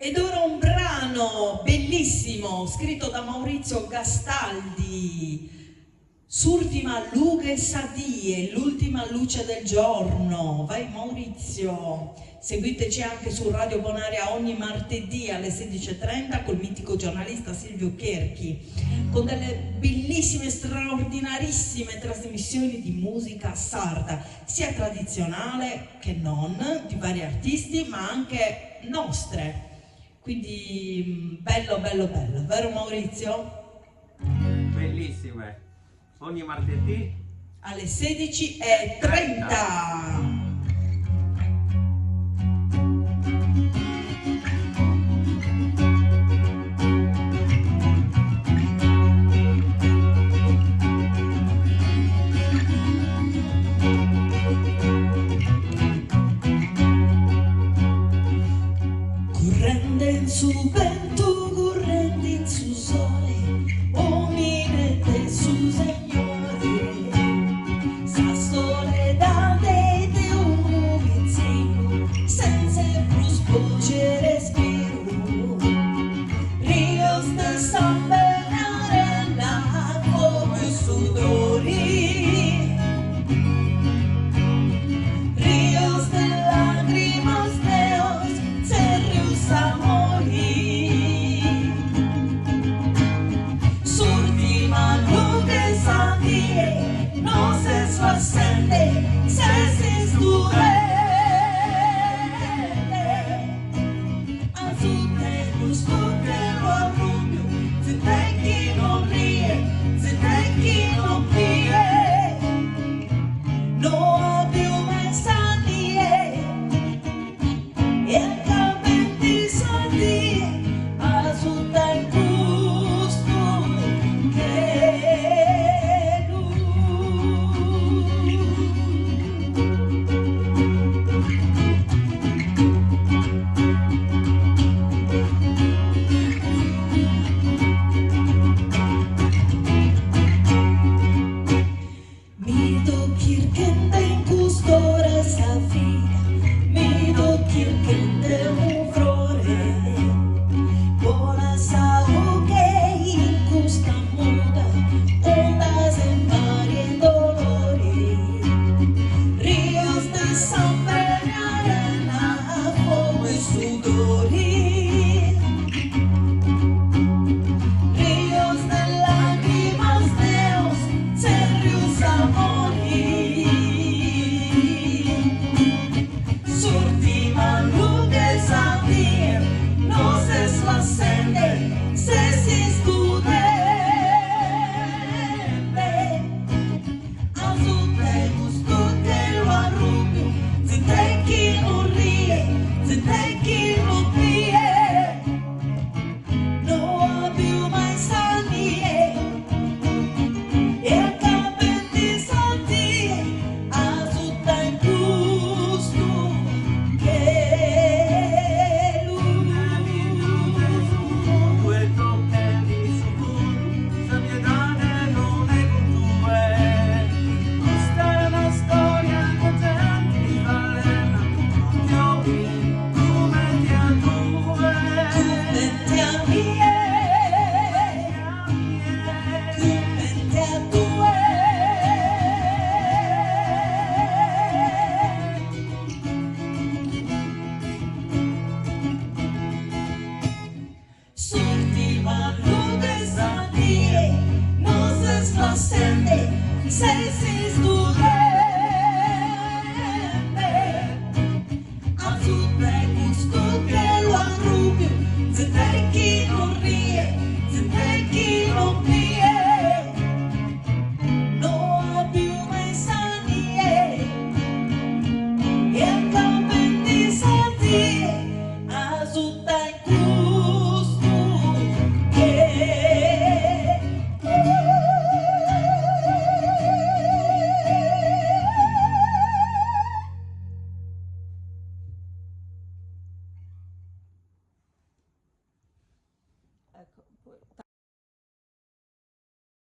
Ed ora un brano bellissimo scritto da Maurizio Gastaldi, S'ultima lughe sadie, l'ultima luce del giorno. Vai Maurizio, seguiteci anche su Radio Bonaria ogni martedì alle 16:30 col mitico giornalista Silvio Cherchi, con delle bellissime, straordinarissime trasmissioni di musica sarda, sia tradizionale che non, di vari artisti, ma anche nostre. Quindi bello, bello, bello, vero Maurizio? Bellissime, ogni martedì alle 16:30. Correndo in su vento, correndo in su sole, o mirete su Signore, sa soledade di un vizzino, senza più voce respiro, rios de samba in arena come sudori, rios de lágrimas meus, serios amori, s'ultima luce sadie, no se suascende, se si studente, azute gustuke lo arrubio, se te chi non rie, se te chi non pie, no più mai sadie, e capenti sadie, azute gusto che lui. Mi dokirken den custore sa vida, mi dokirken de un flore, vola sa che in custa muda, ondas en varie dolori, ríos de sangre en arena, fuego y sudori, ríos de lágrimas meus, serios amori, s'ultima luce sadie, no se suascende, se si studente, azute gustuke lo arrubio, se te chi non rie, se te chi non pie, no più mai sadie, e capenti sadie, azute gusto che lui. due tocche di sicuro, sapiedade non è con due. Questa è una storia che gente balena, occhio come ti a due. Commenti a mie, commenti a due. S'ultima luce sadie, no se suascende, se si studente.